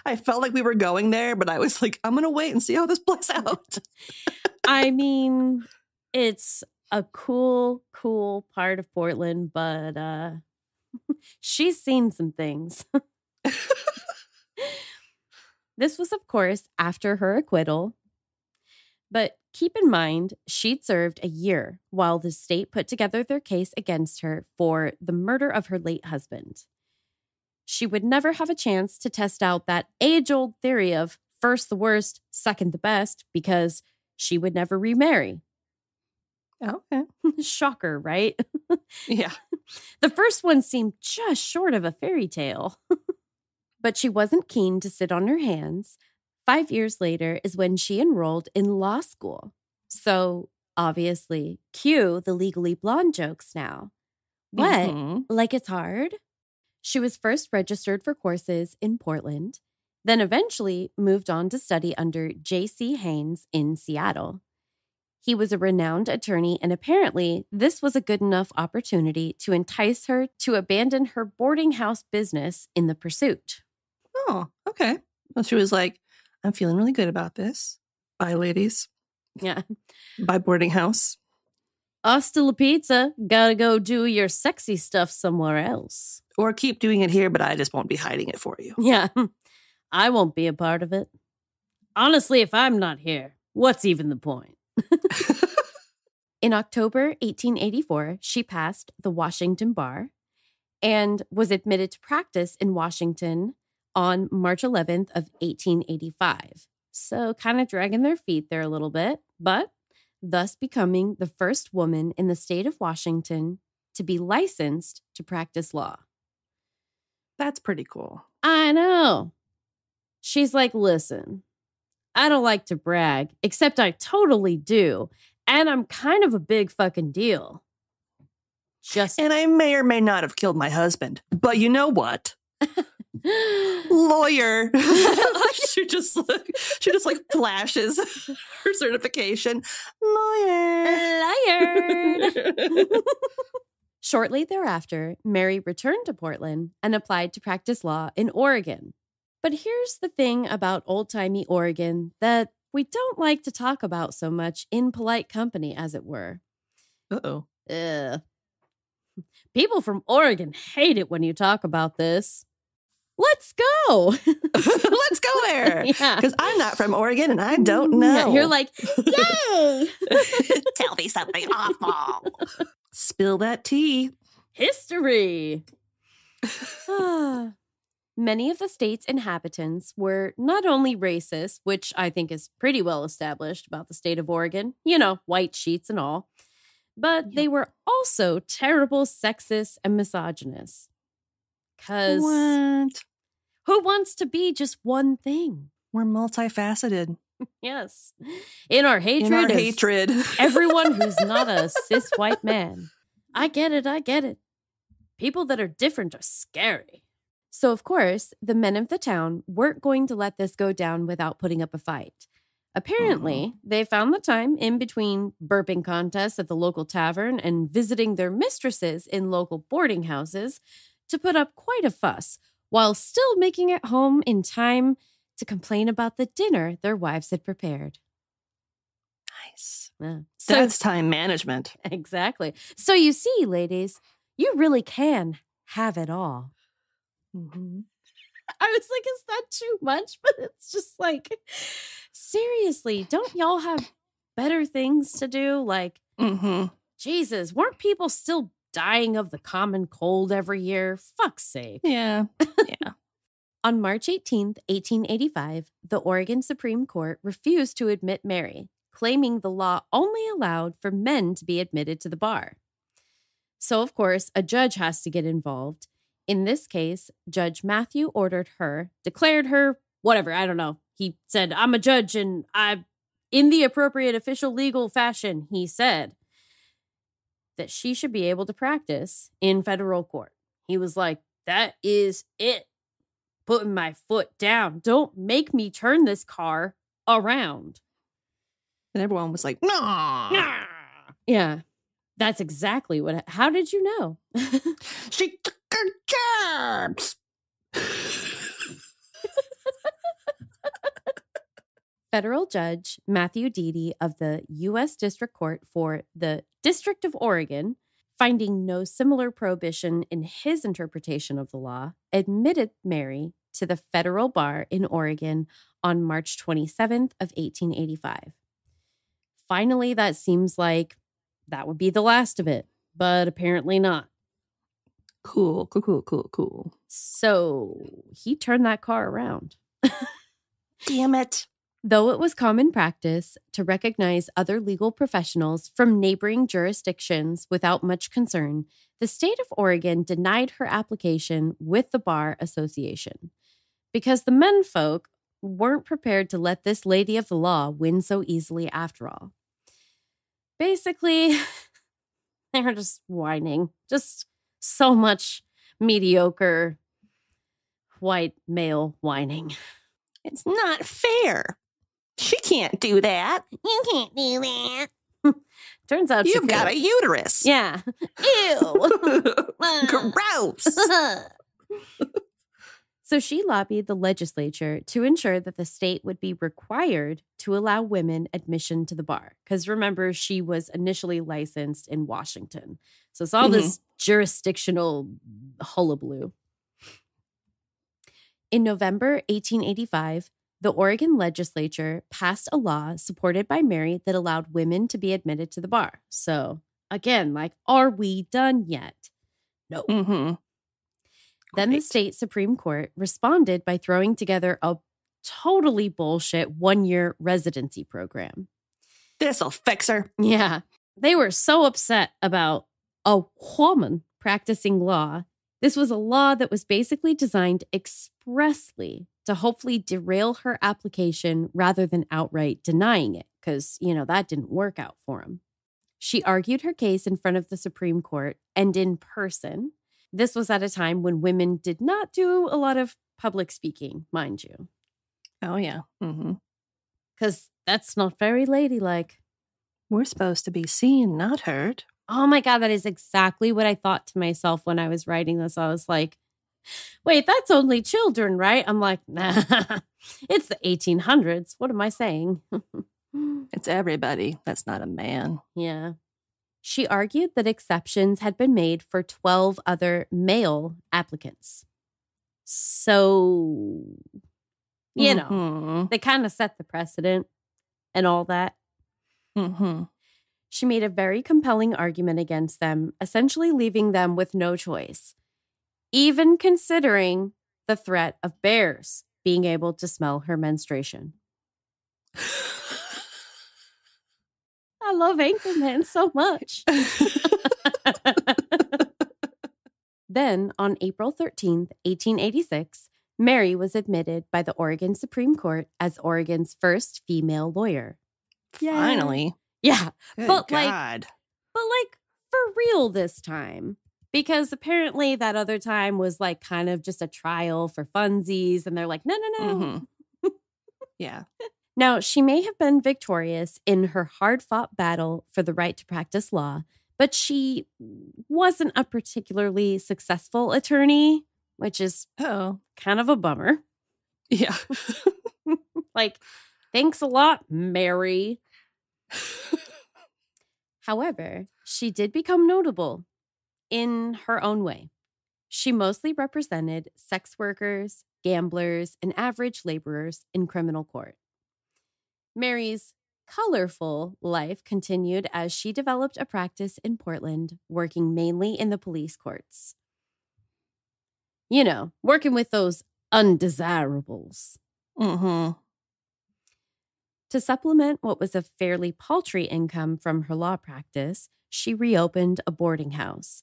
I felt like we were going there, but I was like, I'm going to wait and see how this plays out. I mean, it's a cool part of Portland, but she's seen some things. This was, of course, after her acquittal. But keep in mind, she'd served a year while the state put together their case against her for the murder of her late husband. She would never have a chance to test out that age-old theory of first the worst, second the best, because she would never remarry. Okay. Shocker, right? Yeah. The first one seemed just short of a fairy tale. But she wasn't keen to sit on her hands. 5 years later is when she enrolled in law school. So, obviously, cue the Legally Blonde jokes now. What? Mm-hmm. Like it's hard? She was first registered for courses in Portland, then eventually moved on to study under J.C. Haynes in Seattle. He was a renowned attorney, and apparently this was a good enough opportunity to entice her to abandon her boarding house business in the pursuit. Oh, okay. Well, she was like, I'm feeling really good about this. Bye, ladies. Yeah. Bye, boarding house. Hasta la pizza. Gotta go do your sexy stuff somewhere else. Or keep doing it here, but I just won't be hiding it for you. Yeah. I won't be a part of it. Honestly, if I'm not here, what's even the point? In October 1884, she passed the Washington Bar and was admitted to practice in Washington on March 11th of 1885. So kind of dragging their feet there a little bit, but thus becoming the first woman in the state of Washington to be licensed to practice law. That's pretty cool. I know. She's like, listen, I don't like to brag, except I totally do. And I'm kind of a big fucking deal. And I may or may not have killed my husband. But you know what? Lawyer. she just like flashes her certification. Lawyer. Shortly thereafter, Mary returned to Portland and applied to practice law in Oregon. But here's the thing about old-timey Oregon that we don't like to talk about so much in polite company, as it were. Uh-oh. People from Oregon hate it when you talk about this. Let's go. Let's go there. Yeah. Because I'm not from Oregon and I don't know. Yeah, you're like, yay! Tell me something awful. Spill that tea. History. Many of the state's inhabitants were not only racist, which I think is pretty well established about the state of Oregon, you know, white sheets and all, but they were also terrible sexist and misogynist. Because who wants to be just one thing? We're multifaceted. Yes. In our hatred. Everyone who's not a cis white man. I get it. People that are different are scary. So, of course, the men of the town weren't going to let this go down without putting up a fight. Apparently, they found the time in between burping contests at the local tavern and visiting their mistresses in local boarding houses to put up quite a fuss, while still making it home in time to complain about the dinner their wives had prepared. Nice. Yeah. That's time management. Exactly. So you see, ladies, you really can have it all. Mm-hmm. I was like, is that too much? But it's just like, seriously, don't y'all have better things to do? Like, Jesus, weren't people still dying of the common cold every year? Fuck's sake. Yeah. On March 18th, 1885, the Oregon Supreme Court refused to admit Mary, claiming the law only allowed for men to be admitted to the bar. So, of course, a judge has to get involved. In this case, Judge Matthew declared her, whatever, I don't know. He said, I'm a judge and in the appropriate official legal fashion, he said that she should be able to practice in federal court. He was like, that is it. Putting my foot down. Don't make me turn this car around. And everyone was like, no. Yeah, that's exactly what. How did you know? She took her jobs. Federal Judge Matthew Deedy of the U.S. District Court for the District of Oregon, finding no similar prohibition in his interpretation of the law, admitted Mary to the federal bar in Oregon on March 27th of 1885. Finally, that seems like that would be the last of it, but apparently not. Cool. So he turned that car around. Damn it. Though it was common practice to recognize other legal professionals from neighboring jurisdictions without much concern, the state of Oregon denied her application with the Bar Association because the menfolk weren't prepared to let this lady of the law win so easily after all. Basically, they were just whining. Just so much mediocre white male whining. It's not fair. She can't do that. You can't do that. Turns out you've got a uterus. Yeah. Ew. Gross. So she lobbied the legislature to ensure that the state would be required to allow women admission to the bar. Because remember, she was initially licensed in Washington. So it's all this jurisdictional hullabaloo. In November 1885, the Oregon legislature passed a law supported by Mary that allowed women to be admitted to the bar. So, again, like, are we done yet? No. Then the state Supreme Court responded by throwing together a totally bullshit one-year residency program. This'll fix her. Yeah. They were so upset about a woman practicing law. This was a law that was basically designed expressly to hopefully derail her application rather than outright denying it, because, that didn't work out for him. She argued her case in front of the Supreme Court and in person. This was at a time when women did not do a lot of public speaking, mind you. Oh, yeah. Because that's not very ladylike. We're supposed to be seen, not heard. Oh my God, that is exactly what I thought to myself when I was writing this. I was like, wait, that's only children, right? I'm like, nah, it's the 1800s. What am I saying? It's everybody. That's not a man. Yeah. She argued that exceptions had been made for 12 other male applicants. So, they kind of set the precedent and all that. She made a very compelling argument against them, essentially leaving them with no choice, even considering the threat of bears being able to smell her menstruation. I love Anchorman so much. Then, on April 13th, 1886, Mary was admitted by the Oregon Supreme Court as Oregon's first female lawyer. Finally. Yeah. Good but God. like for real this time. Because apparently that other time was like kind of just a trial for funsies. And they're like, no. Mm-hmm. Yeah. Now, she may have been victorious in her hard-fought battle for the right to practice law, but she wasn't a particularly successful attorney, which is kind of a bummer. Yeah. Like, thanks a lot, Mary. However, she did become notable in her own way. She mostly represented sex workers, gamblers, and average laborers in criminal court. Mary's colorful life continued as she developed a practice in Portland, working mainly in the police courts. You know, working with those undesirables. Mm-hmm. To supplement what was a fairly paltry income from her law practice, she reopened a boarding house.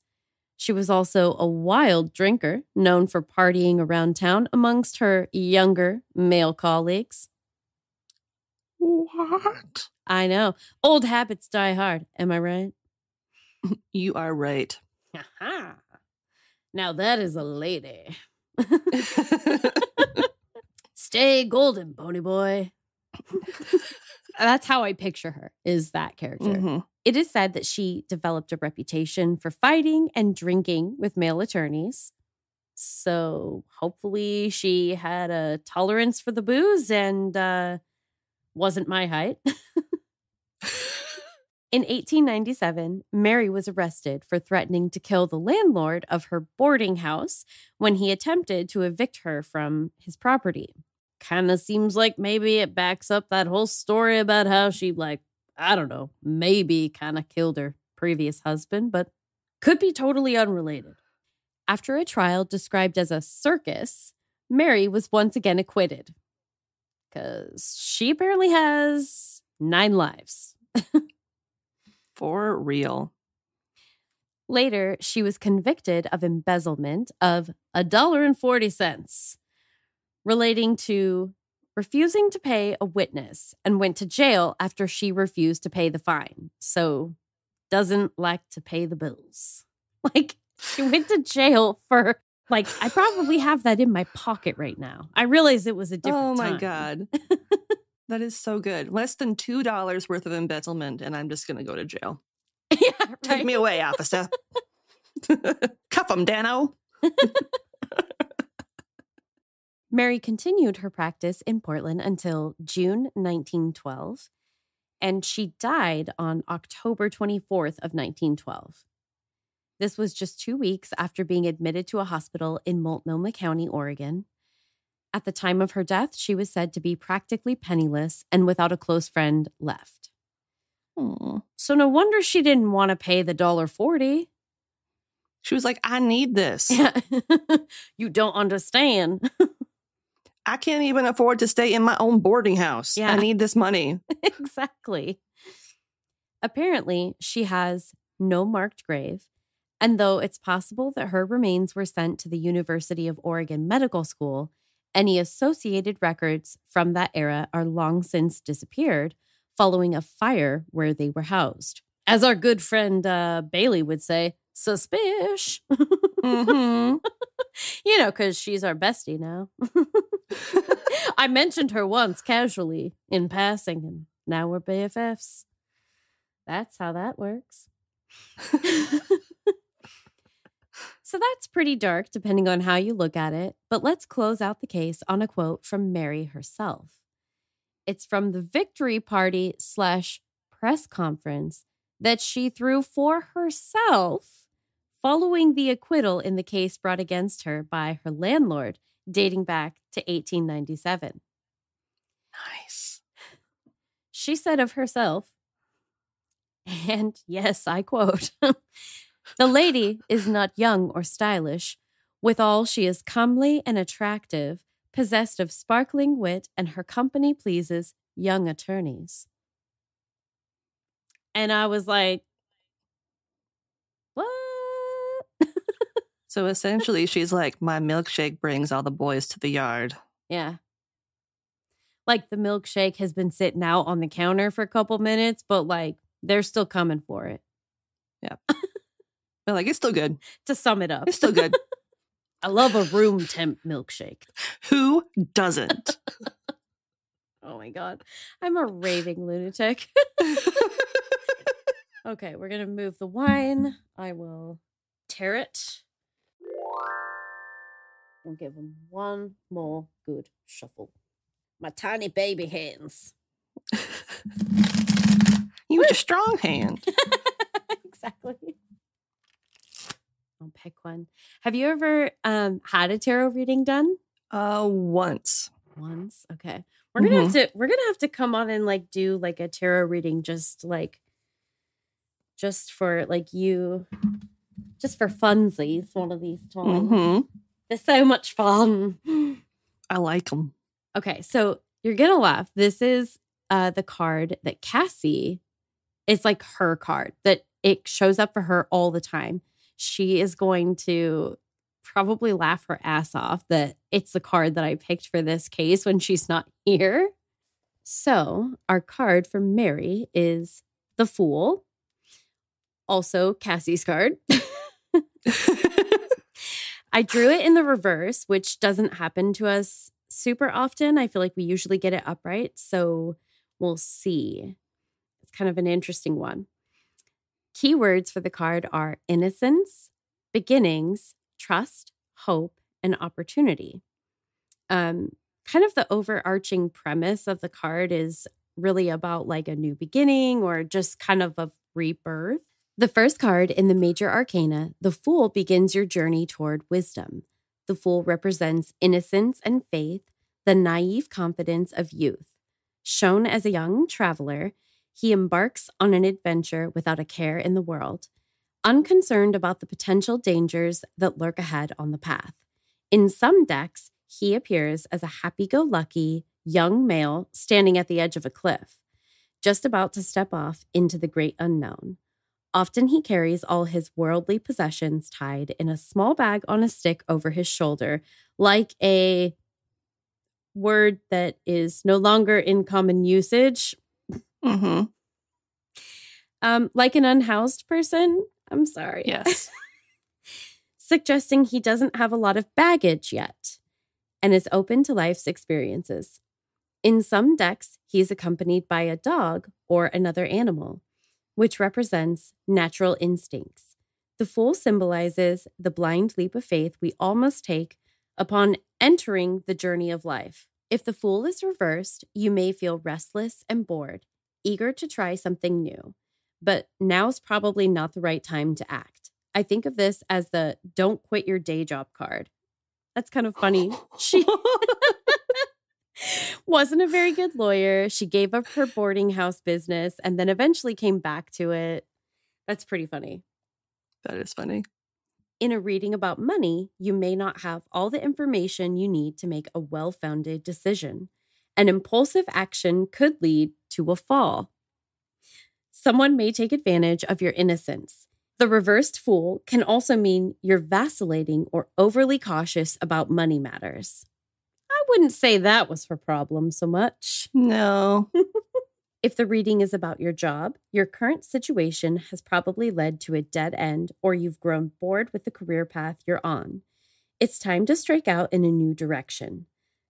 She was also a wild drinker, known for partying around town amongst her younger male colleagues. What? I know. Old habits die hard. Am I right? You are right. Now that is a lady. Stay golden, pony boy. That's how I picture her, is that character. Mm-hmm. It is said that she developed a reputation for fighting and drinking with male attorneys. So hopefully she had a tolerance for the booze and wasn't my height. In 1897, Mary was arrested for threatening to kill the landlord of her boarding house when he attempted to evict her from his property. Kind of seems like maybe it backs up that whole story about how she, I don't know, maybe kind of killed her previous husband, but could be totally unrelated. After a trial described as a circus, Mary was once again acquitted. Because she apparently has 9 lives. For real. Later, she was convicted of embezzlement of $1.40 relating to refusing to pay a witness and went to jail after she refused to pay the fine. So, doesn't like to pay the bills. She went to jail for, I probably have that in my pocket right now. I realize it was a different time. Oh my God. That is so good. Less than $2 worth of embezzlement, and I'm just going to go to jail. Yeah, right. Take me away, officer. Cuff him, Dano. Mary continued her practice in Portland until June 1912, and she died on October 24th of 1912. This was just 2 weeks after being admitted to a hospital in Multnomah County, Oregon. At the time of her death, she was said to be practically penniless and without a close friend left. Aww. So no wonder she didn't want to pay the $1.40. She was like, I need this. You don't understand. I can't even afford to stay in my own boarding house. Yeah. I need this money. Exactly. Apparently, she has no marked grave. And though it's possible that her remains were sent to the University of Oregon Medical School, any associated records from that era are long since disappeared following a fire where they were housed. As our good friend Bailey would say, suspish. Mm-hmm. You know, because she's our bestie now. I mentioned her once casually in passing, and now we're BFFs. That's how that works. So that's pretty dark, depending on how you look at it. But let's close out the case on a quote from Mary herself. It's from the victory party / press conference that she threw for herself following the acquittal in the case brought against her by her landlord dating back to 1897. Nice. She said of herself, And yes, I quote, "The lady is not young or stylish. Withal, she is comely and attractive, possessed of sparkling wit, and her company pleases young attorneys." And I was like, what? So essentially, she's like, my milkshake brings all the boys to the yard. Yeah. Like the milkshake has been sitting out on the counter for a couple minutes, but like they're still coming for it. Yeah. But like, it's still good. To sum it up, It's still good. I love a room temp milkshake. Who doesn't? Oh my God. I'm a raving lunatic. Okay, we're going to move the wine. I will tear it. And give them one more good shuffle. My tiny baby hands. Use a strong hand. Exactly. I'll pick one. Have you ever had a tarot reading done? Once. Once? Okay. We're gonna have to come on and like do like a tarot reading just for like you, just for funsies one of these times. Mm-hmm. They're so much fun. I like them. Okay, so you're gonna laugh. This is the card that Cassie, it's like her card that it shows up for her all the time. She is going to probably laugh her ass off that it's the card that I picked for this case when she's not here. So our card for Mary is the Fool. Also Cassie's card. I drew it in the reverse, which doesn't happen to us super often. I feel like we usually get it upright. So we'll see. It's kind of an interesting one. Keywords for the card are innocence, beginnings, trust, hope, and opportunity. Kind of the overarching premise of the card is really about like a new beginning or just kind of a rebirth. The first card in the major arcana, the Fool, begins your journey toward wisdom. The Fool represents innocence and faith, the naive confidence of youth. Shown as a young traveler, he embarks on an adventure without a care in the world, unconcerned about the potential dangers that lurk ahead on the path. In some decks, he appears as a happy-go-lucky young male standing at the edge of a cliff, just about to step off into the great unknown. Often he carries all his worldly possessions tied in a small bag on a stick over his shoulder, like a word that is no longer in common usage. Mm-hmm. Like an unhoused person. I'm sorry. Yes. Suggesting he doesn't have a lot of baggage yet and is open to life's experiences. In some decks, he's accompanied by a dog or another animal, which represents natural instincts. The Fool symbolizes the blind leap of faith we all must take upon entering the journey of life. If the Fool is reversed, you may feel restless and bored, eager to try something new. But now's probably not the right time to act. I think of this as the don't quit your day job card. That's kind of funny. She wasn't a very good lawyer. She gave up her boarding house business and then eventually came back to it. That's pretty funny. That is funny. In a reading about money, you may not have all the information you need to make a well-founded decision. An impulsive action could lead to a fall. Someone may take advantage of your innocence. The reversed Fool can also mean you're vacillating or overly cautious about money matters. I wouldn't say that was her problem so much. No. If the reading is about your job, your current situation has probably led to a dead end or you've grown bored with the career path you're on. It's time to strike out in a new direction.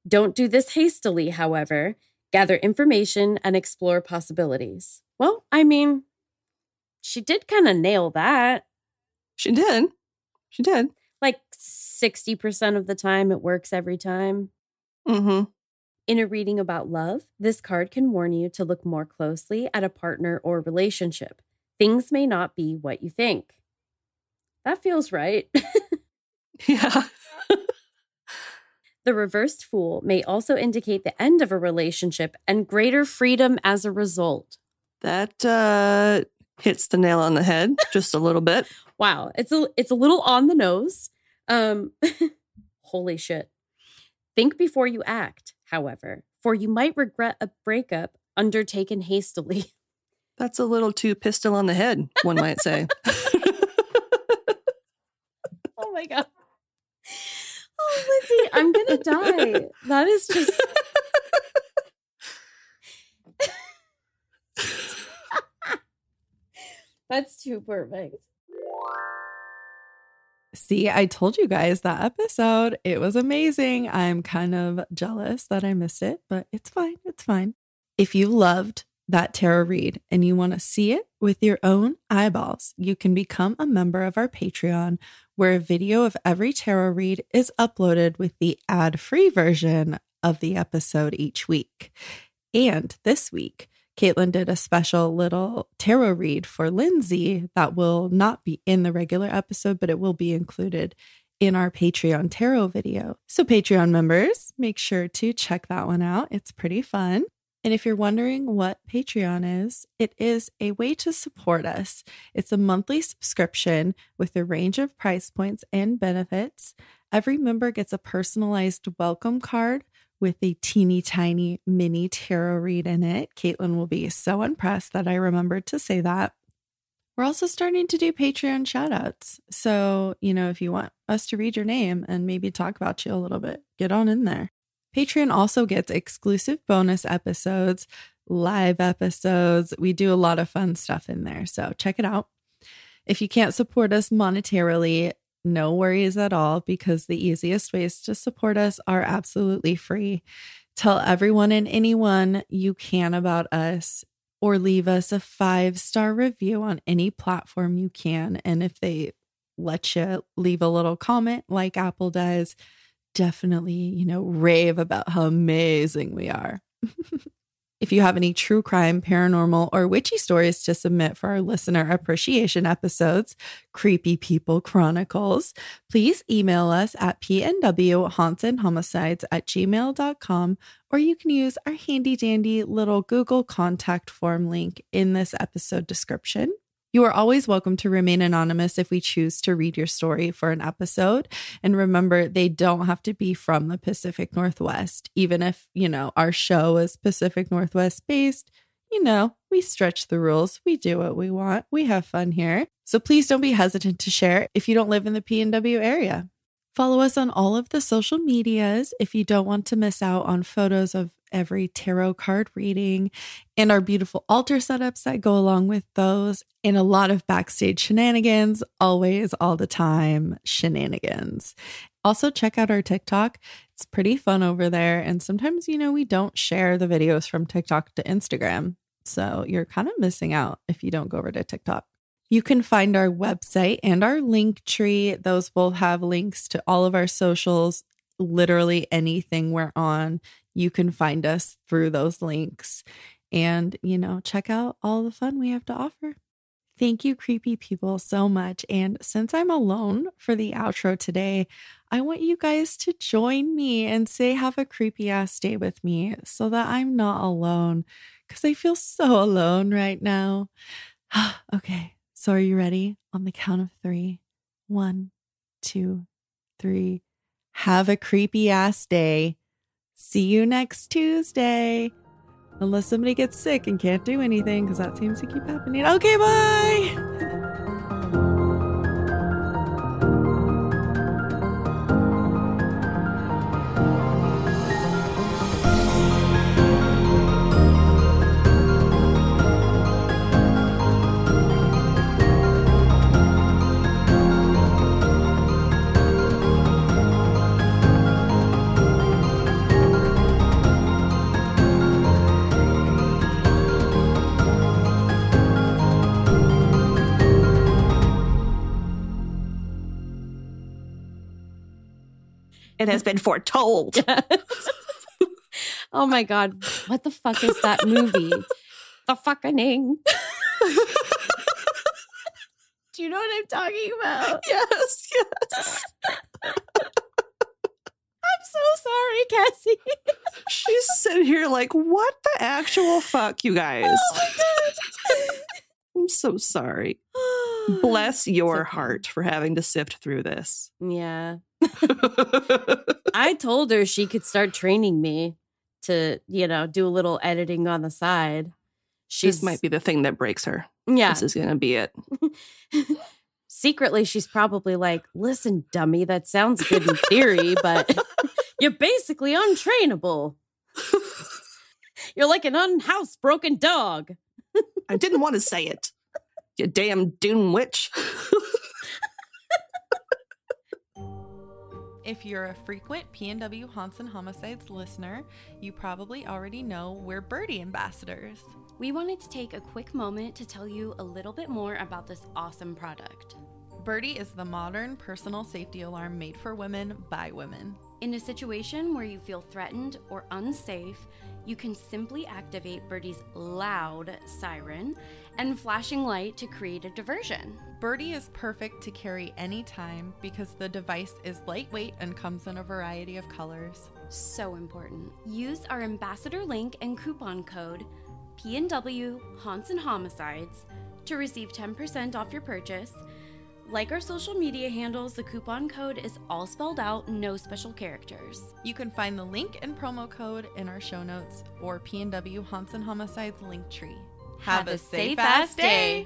Don't do this hastily, however. Gather information and explore possibilities. Well, I mean, she did kind of nail that. She did. She did. Like 60% of the time, it works every time. Mm-hmm. In a reading about love, this card can warn you to look more closely at a partner or relationship. Things may not be what you think. That feels right. Yeah. The reversed Fool may also indicate the end of a relationship and greater freedom as a result. That hits the nail on the head just a little bit. Wow. It's a little on the nose. Holy shit. Think before you act, however, for you might regret a breakup undertaken hastily. That's a little too pistol on the head, one might say. Oh my God. Oh, Lizzie, I'm going to die. That is just... That's too perfect. See, I told you guys that episode. It was amazing. I'm kind of jealous that I missed it, but it's fine. It's fine. If you loved that tarot read and you want to see it with your own eyeballs, you can become a member of our Patreon, where a video of every tarot read is uploaded with the ad-free version of the episode each week. And this week, Caitlin did a special little tarot read for Lindsay that will not be in the regular episode, but it will be included in our Patreon tarot video. So Patreon members, make sure to check that one out. It's pretty fun. And if you're wondering what Patreon is, it is a way to support us. It's a monthly subscription with a range of price points and benefits. Every member gets a personalized welcome card with a teeny tiny mini tarot read in it. Caitlin will be so impressed that I remembered to say that. We're also starting to do Patreon shout outs. So, if you want us to read your name and maybe talk about you a little bit, get on in there. Patreon also gets exclusive bonus episodes, live episodes. We do a lot of fun stuff in there. So check it out. If you can't support us monetarily, no worries at all, because the easiest ways to support us are absolutely free. Tell everyone and anyone you can about us, or leave us a 5-star review on any platform you can. And if they let you leave a little comment like Apple does, definitely, rave about how amazing we are. If you have any true crime, paranormal, or witchy stories to submit for our listener appreciation episodes, Creepy People Chronicles, please email us at pnwhauntsandhomicides@gmail.com, or you can use our handy dandy little Google contact form link in this episode description. You are always welcome to remain anonymous if we choose to read your story for an episode. And remember, they don't have to be from the Pacific Northwest. Even if, our show is Pacific Northwest based, we stretch the rules. We do what we want. We have fun here. So please don't be hesitant to share if you don't live in the PNW area. Follow us on all of the social medias if you don't want to miss out on photos of every tarot card reading and our beautiful altar setups that go along with those, and a lot of backstage shenanigans, always, all the time shenanigans. Also, check out our TikTok. It's pretty fun over there. And sometimes, we don't share the videos from TikTok to Instagram. So you're kind of missing out if you don't go over to TikTok. You can find our website and our link tree. Those will have links to all of our socials, literally anything we're on. You can find us through those links and, check out all the fun we have to offer. Thank you, creepy people, so much. And since I'm alone for the outro today, I want you guys to join me and say, have a creepy ass day with me so that I'm not alone, because I feel so alone right now. Okay. So are you ready? On the count of 3. 1, 2, 3. Have a creepy ass day. See you next Tuesday. Unless somebody gets sick and can't do anything, because that seems to keep happening. Okay, bye. It has been foretold. Yes. Oh my God. What the fuck is that movie? The fucking. Do you know what I'm talking about? Yes. I'm so sorry, Cassie. She's sitting here like, what the actual fuck, you guys? Oh my God. I'm so sorry. Bless your okay. heart for having to sift through this. Yeah. I told her she could start training me to, do a little editing on the side. This might be the thing that breaks her. Yeah. This is going to be it. Secretly, she's probably like, listen, dummy, that sounds good in theory, but you're basically untrainable. You're like an unhousebroken dog. I didn't want to say it. You damn Dune witch. If you're a frequent PNW Haunts and Homicides listener, you probably already know we're Birdie ambassadors. We wanted to take a quick moment to tell you a little bit more about this awesome product. Birdie is the modern personal safety alarm made for women by women. In a situation where you feel threatened or unsafe, you can simply activate Birdie's loud siren and flashing light to create a diversion. Birdie is perfect to carry anytime because the device is lightweight and comes in a variety of colors. So important. Use our ambassador link and coupon code PNW Haunts and Homicides to receive 10% off your purchase. Like our social media handles, the coupon code is all spelled out, no special characters. You can find the link and promo code in our show notes or PNW Haunts and Homicides link tree. Have a safe ass day.